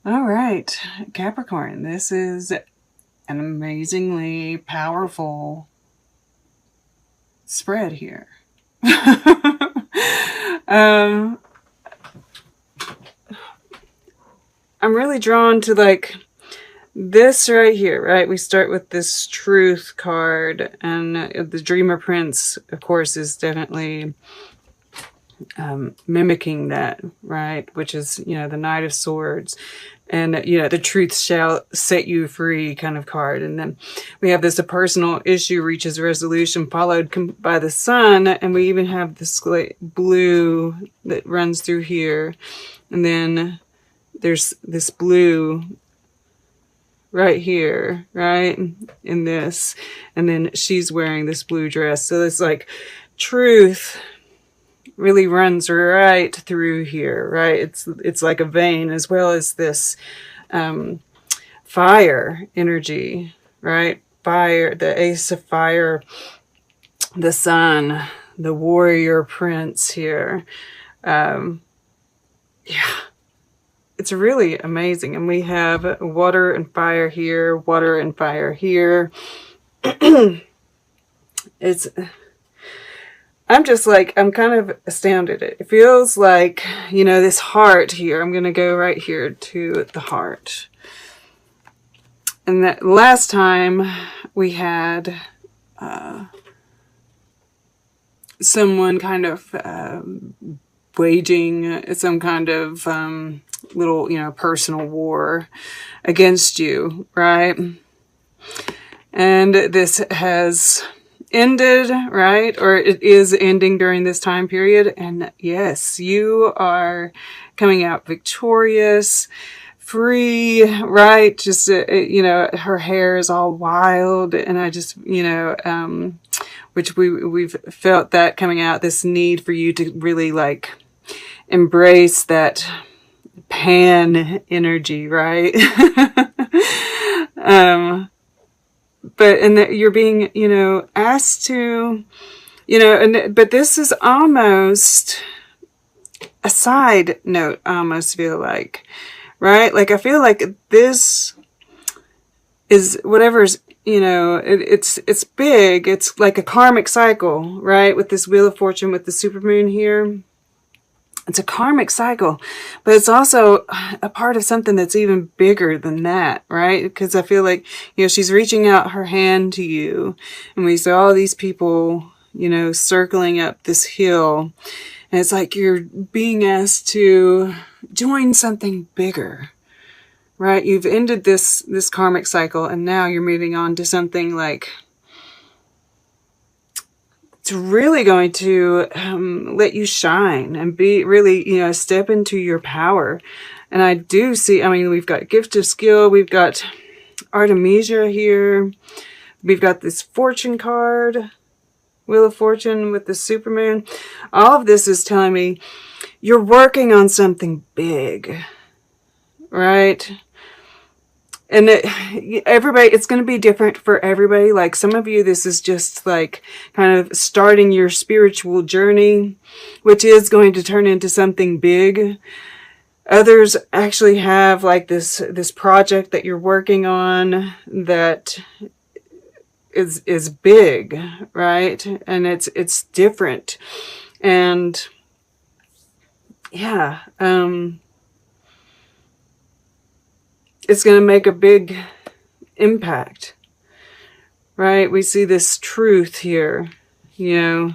All right, Capricorn, this is an amazingly powerful spread here. um, I'm really drawn to like this right here, right? We start with this truth card, and the Dreamer Prince, of course, is definitely mimicking that, right? Which is, you know, the Knight of Swords. And, you know, the truth shall set you free kind of card. And then we have this, a personal issue reaches resolution, followed by the sun. And we even have this blue that runs through here. And then there's this blue right here, right? In this. And then she's wearing this blue dress. So it's like truth really runs right through here, right? It's like a vein, as well as this fire energy, right? Fire, the Ace of Fire, the Sun, the Warrior Prince here. Yeah, it's really amazing. And we have water and fire here, water and fire here. I'm just like, I'm kind of astounded. It feels like, you know, this heart here. I'm going to go right here to the heart. And that last time we had someone kind of waging some kind of little, you know, personal war against you, right? And this has ended, right? Or it is ending during this time period. And yes, you are coming out victorious, free, right? Just, you know, her hair is all wild. And I just, you know, which we've felt that coming out, this need for you to really like embrace that pan energy, right? But, and that you're being, you know, asked to, you know, but this is almost a side note, I almost feel like, right? Like, I feel like this is whatever's, you know, it's big. It's like a karmic cycle, right? With this Wheel of Fortune, with the supermoon here. It's a karmic cycle, but it's also a part of something that's even bigger than that, right? Because I feel like, you know, she's reaching out her hand to you, and we saw all these people, you know, circling up this hill, and it's like you're being asked to join something bigger, right? You've ended this karmic cycle, and now you're moving on to something like, it's really going to let you shine and be really, you know, step into your power. And I do see, I mean, we've got Gift of Skill, we've got Artemisia here, we've got this Fortune card, Wheel of Fortune with the Supermoon. All of this is telling me you're working on something big, right? And everybody, it's going to be different for everybody. Like some of you, this is just like kind of starting your spiritual journey, which is going to turn into something big. Others actually have like this project that you're working on that is big, right? And it's different. And yeah, it's going to make a big impact, right? We see this truth here, you know,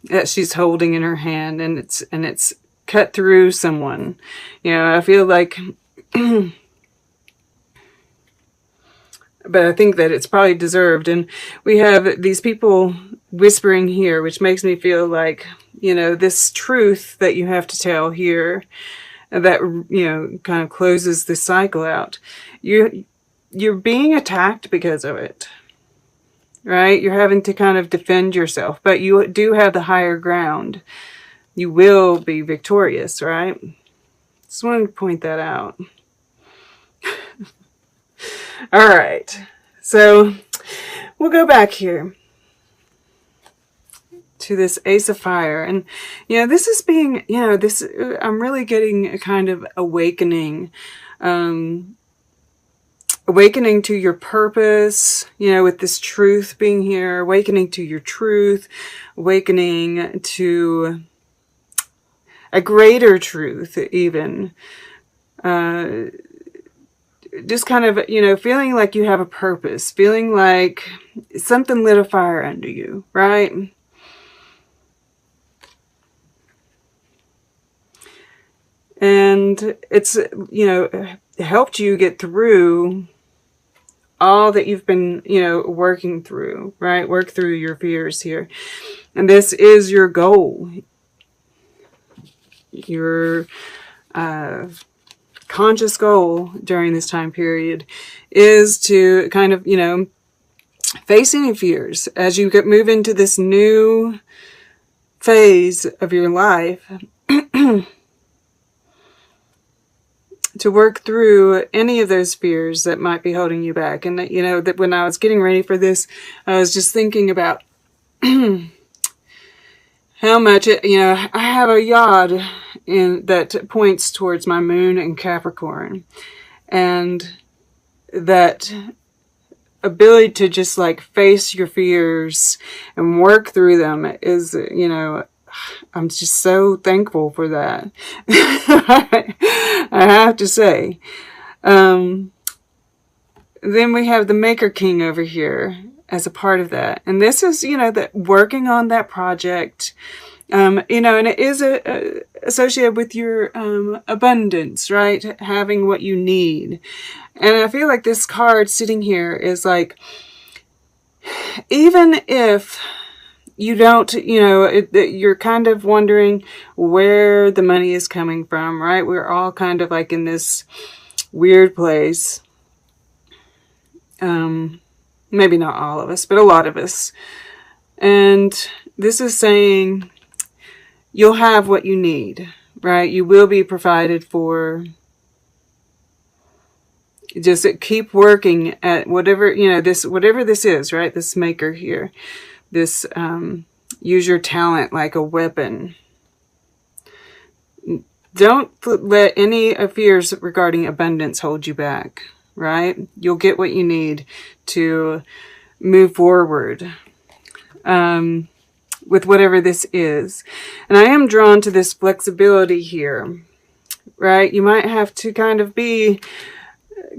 that she's holding in her hand, and it's cut through someone. You know, I feel like, but I think that it's probably deserved. And we have these people whispering here, which makes me feel like, you know, this truth that you have to tell here, that, you know, kind of closes the cycle out. You're being attacked because of it, right? You're having to kind of defend yourself, but you do have the higher ground. You will be victorious, right? Just wanted to point that out. All right, so we'll go back here. to this Ace of Fire. And, you know, this is being, you know, this, I'm really getting a kind of awakening, awakening to your purpose, you know, with this truth being here, awakening to your truth, awakening to a greater truth even. Just kind of, you know, feeling like you have a purpose, feeling like something lit a fire under you, right? And it's, you know, helped you get through all that you've been, you know, working through, right? Work through your fears here. And this is your goal. Your conscious goal during this time period is to kind of, you know, face any fears as you move into this new phase of your life. To work through any of those fears that might be holding you back. And, you know, that when I was getting ready for this, I was just thinking about how much, you know, I have a yod that points towards my moon in Capricorn. And that ability to just like face your fears and work through them is, you know, I'm just so thankful for that. I have to say. Then we have the Maker King over here as a part of that. And this is, you know, that working on that project, you know, and it is associated with your abundance, right? Having what you need. And I feel like this card sitting here is like, even if you don't, you know, you're kind of wondering where the money is coming from, right? We're all kind of like in this weird place. Maybe not all of us, but a lot of us. And this is saying you'll have what you need, right? You will be provided for. Just keep working at whatever, you know, this, whatever this is, right? This maker here. This, use your talent like a weapon. Don't let any fears regarding abundance hold you back, right? You'll get what you need to move forward with whatever this is. And I am drawn to this flexibility here, right? You might have to kind of be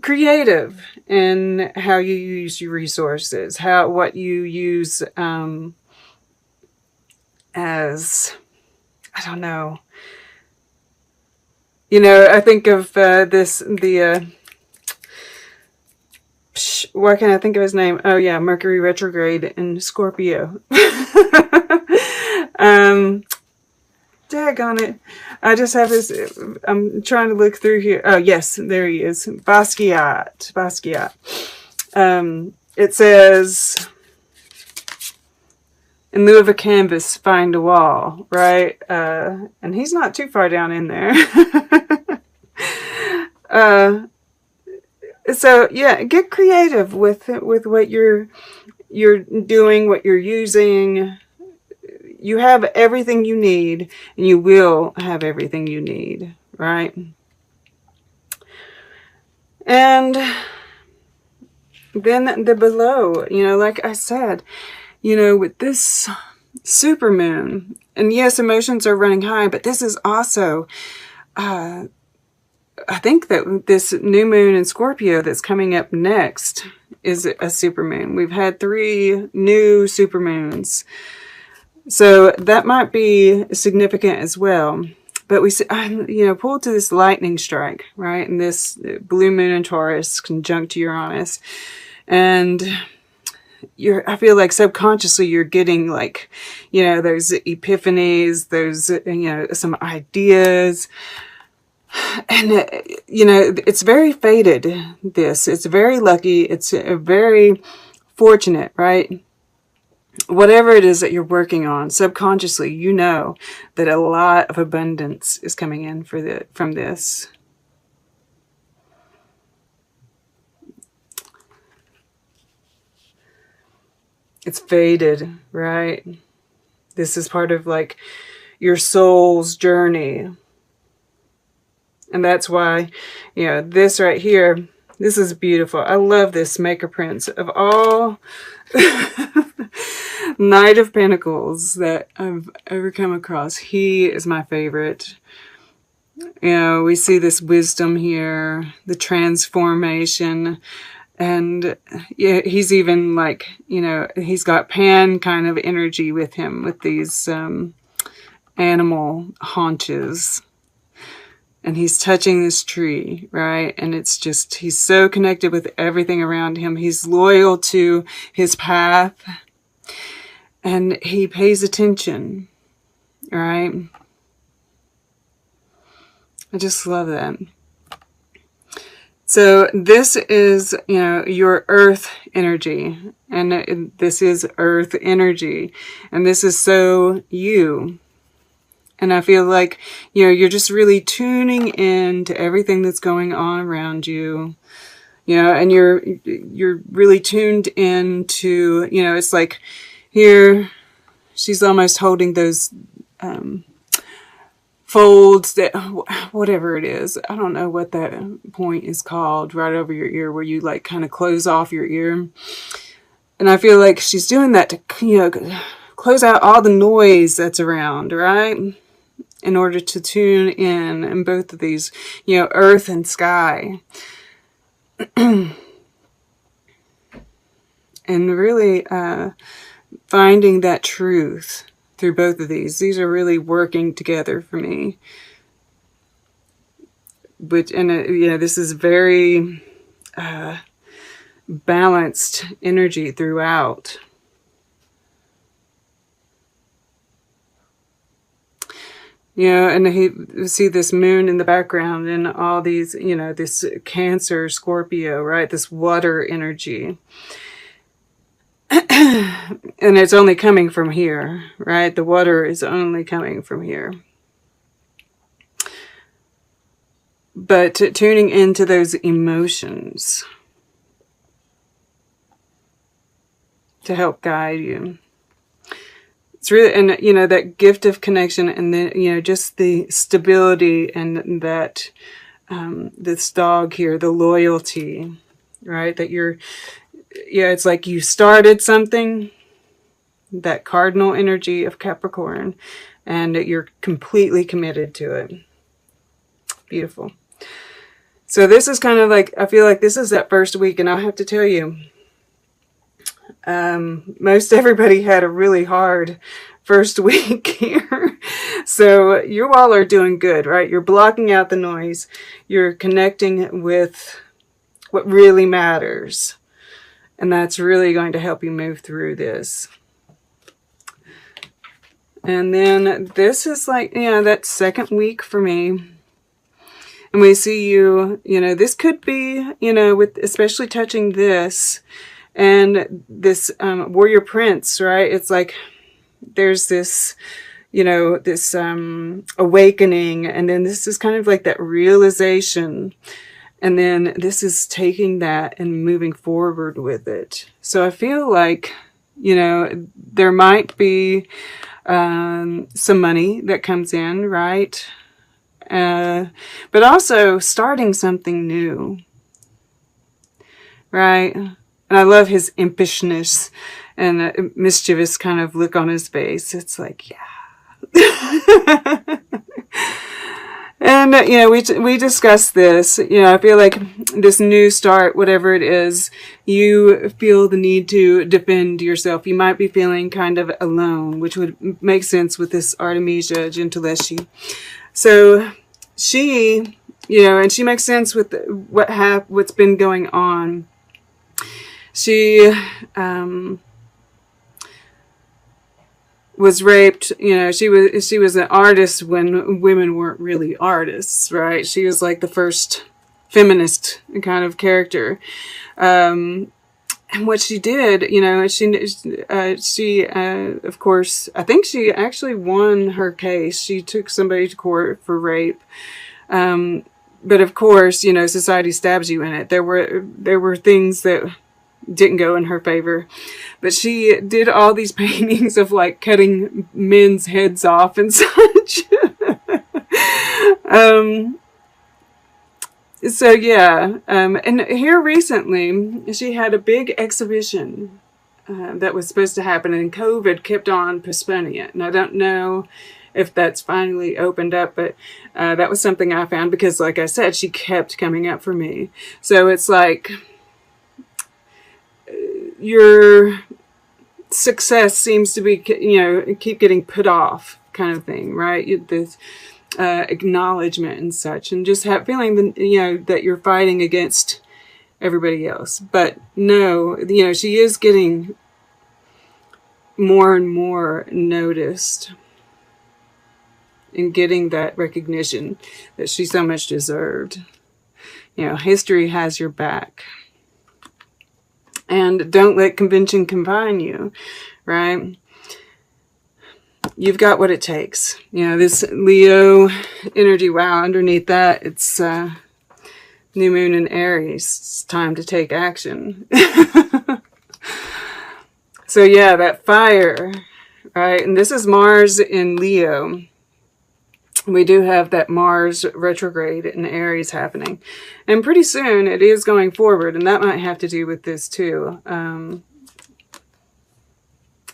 creative in how you use your resources, what you use as, I don't know. You know, I think of why can't I think of his name? Oh yeah, Mercury retrograde in Scorpio. Daggone it. I just have this, I'm trying to look through here. Oh yes, there he is. Basquiat. It says, in lieu of a canvas, find a wall, right? And he's not too far down in there. So yeah, get creative with what you're doing, what you're using. You have everything you need, and you will have everything you need, right? And then the below, you know, like I said, you know, with this supermoon, and yes, emotions are running high, but this is also, I think that this new moon in Scorpio that's coming up next is a supermoon. We've had 3 new supermoons. So that might be significant as well. But we, you know, pulled to this lightning strike, right? And this blue moon in Taurus conjunct Uranus. And I feel like subconsciously you're getting like, you know, those epiphanies, those, you know, some ideas. And, you know, it's very fated, this. It's very lucky. It's very fortunate, right? Whatever it is that you're working on, subconsciously, you know that a lot of abundance is coming in from this. It's fated, right? This is part of like your soul's journey. And that's why, you know, this right here, this is beautiful. I love this Maker Prince. Of all Knight of Pentacles that I've ever come across, he is my favorite. You know, we see this wisdom here, the transformation, and yeah, he's even like, you know, he's got Pan kind of energy with him, with these animal haunches. And he's touching this tree, right? And it's just, he's so connected with everything around him. He's loyal to his path. And he pays attention, right? I just love that. So this is, you know, your earth energy. And this is earth energy. And this is so you. And I feel like, you know, you're just really tuning in to everything that's going on around you. You know, and you're really tuned in to, you know, it's like here, she's almost holding those folds that, whatever it is, I don't know what that point is called, right over your ear, where you like kind of close off your ear. And I feel like she's doing that to, you know, close out all the noise that's around, right? In order to tune in both of these, you know, earth and sky. And really finding that truth through both of these. These are really working together for me. But, and you know, this is very balanced energy throughout. You know, and you see this moon in the background and all these, you know, this Cancer, Scorpio, right? This water energy. And it's only coming from here, right? The water is only coming from here. But tuning into those emotions to help guide you. It's really, and you know, that gift of connection, and then, you know, just the stability, and that this dog here, the loyalty, right? That you're, yeah, it's like you started something, that cardinal energy of Capricorn, and you're completely committed to it. Beautiful. So this is kind of like, I feel like this is that first week, and I have to tell you, most everybody had a really hard first week here. So you all are doing good, right? You're blocking out the noise. You're connecting with what really matters. And that's really going to help you move through this. And then this is like, you know, that second week for me. And we see you, you know, this could be, you know, with especially touching this and this warrior prince, right? It's like there's this, you know, this awakening, and then this is kind of like that realization, and then this is taking that and moving forward with it. So I feel like, you know, there might be some money that comes in, right? But also starting something new, right? And I love his impishness and a mischievous kind of look on his face. It's like, yeah. And, you know, we discussed this. You know, I feel like this new start, whatever it is, you feel the need to defend yourself. You might be feeling kind of alone, which would make sense with this Artemisia Gentileschi. So she, you know, and she makes sense with what's been going on. She was raped. You know, she was an artist when women weren't really artists, right? She was like the first feminist kind of character. And what she did, you know, she of course, I think she actually won her case. She took somebody to court for rape. But of course, you know, society stabs you in it. There were things that didn't go in her favor. But she did all these paintings of like cutting men's heads off and such. So yeah, and here recently she had a big exhibition that was supposed to happen, and COVID kept on postponing it. And I don't know if that's finally opened up, but that was something I found because, like I said, she kept coming up for me. So it's like your success seems to be, keep getting put off, kind of thing, right? This acknowledgement and such, and just feeling that you're fighting against everybody else. But no, she is getting more and more noticed and getting that recognition that she so much deserved. History has your back. And don't let convention confine you, right? You've got what it takes. This Leo energy, wow, underneath that, it's new moon in Aries. It's time to take action. So yeah, that fire, right? And this is Mars in Leo. We do have that Mars retrograde in Aries happening. And pretty soon it is going forward, and that might have to do with this too.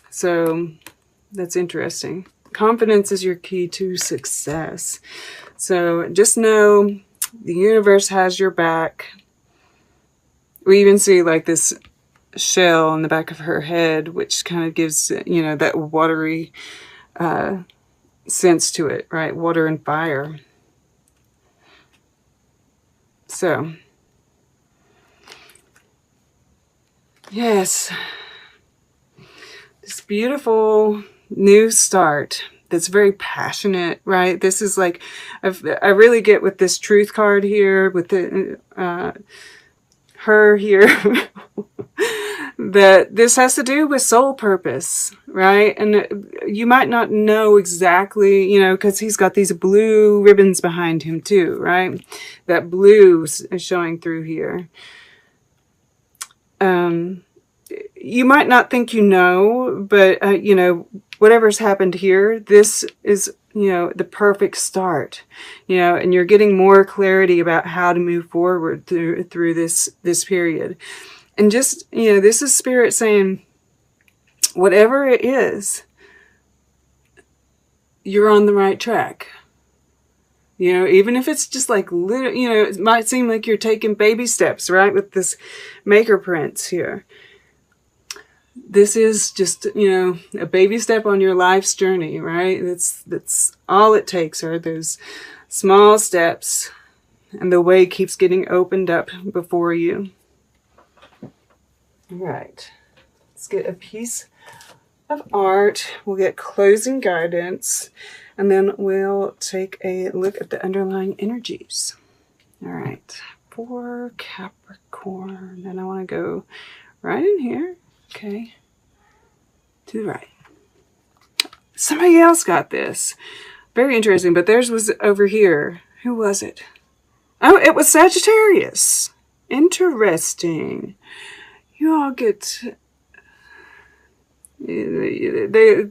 So that's interesting. Confidence is your key to success. So just know the universe has your back. We even see like this shell on the back of her head, which kind of gives, that watery sense to it, right? Water and fire. So, yes, this beautiful new start that's very passionate, right? This is like, I really get with this truth card here, with the her here, that this has to do with soul purpose, right? And you might not know exactly, because he's got these blue ribbons behind him too, right? That blue is showing through here. You might not think but, whatever's happened here, this is, the perfect start, and you're getting more clarity about how to move forward through this period. And just, this is Spirit saying, whatever it is, you're on the right track. Even if it's just like little, it might seem like you're taking baby steps, right? With this maker prince here. This is just, a baby step on your life's journey, right? That's all it takes are those small steps, and the way keeps getting opened up before you. All right. Let's get a piece of art. We'll get closing guidance, and then we'll take a look at the underlying energies. All right. For Capricorn, and I want to go right in here. Okay, to the right. Somebody else got this. Very interesting, but theirs was over here. Who was it? Oh, it was Sagittarius. Interesting. You all get... They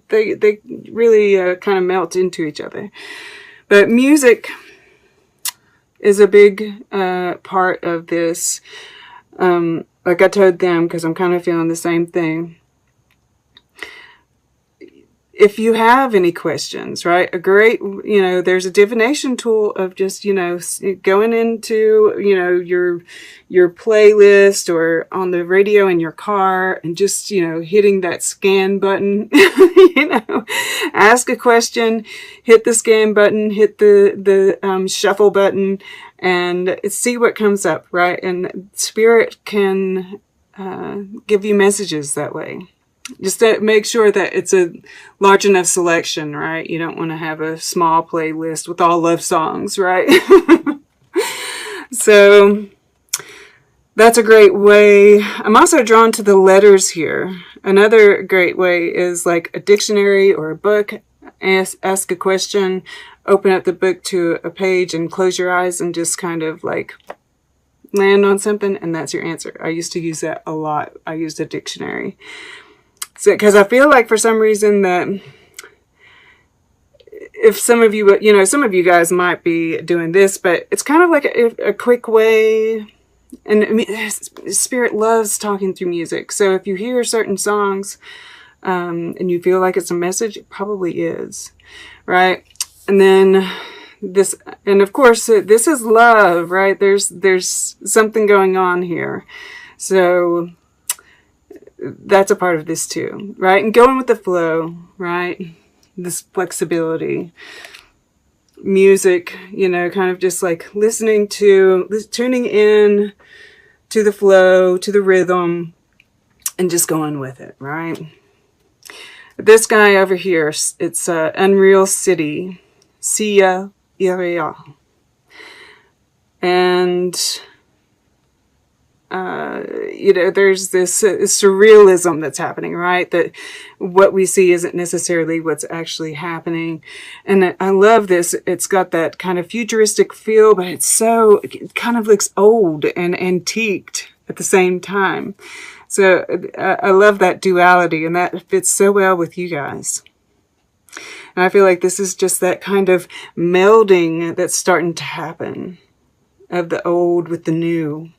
really kind of melt into each other. But music is a big part of this. Like I told them, because I'm kind of feeling the same thing. If you have any questions, right, a great, there's a divination tool of just, going into, your playlist or on the radio in your car and just, hitting that scan button, ask a question, hit the scan button, hit the shuffle button, and see what comes up, right? And Spirit can give you messages that way. Just to make sure that it's a large enough selection, right? You don't want to have a small playlist with all love songs, right? So that's a great way. I'm also drawn to the letters here. Another great way is like a dictionary or a book. Ask a question, open up the book to a page and close your eyes and just kind of like land on something and that's your answer. I used to use that a lot. I used a dictionary. So, because I feel like for some reason that if some of you, you know, some of you guys might be doing this, but it's kind of like a quick way. And I mean, Spirit loves talking through music. So if you hear certain songs and you feel like it's a message, it probably is, right? And then this, and of course, this is love, right? There's something going on here. So that's a part of this too, right? And going with the flow, right? This flexibility. Music, you know, kind of just like listening to, tuning in to the flow, to the rhythm, and just going with it, right? This guy over here, it's Unreal City, Sia Irea. And, you know, there's this surrealism that's happening, right? That what we see isn't necessarily what's actually happening. And I love this. It's got that kind of futuristic feel, but it kind of looks old and antiqued at the same time. So I love that duality, and that fits so well with you guys. And I feel like this is just that kind of melding that's starting to happen of the old with the new.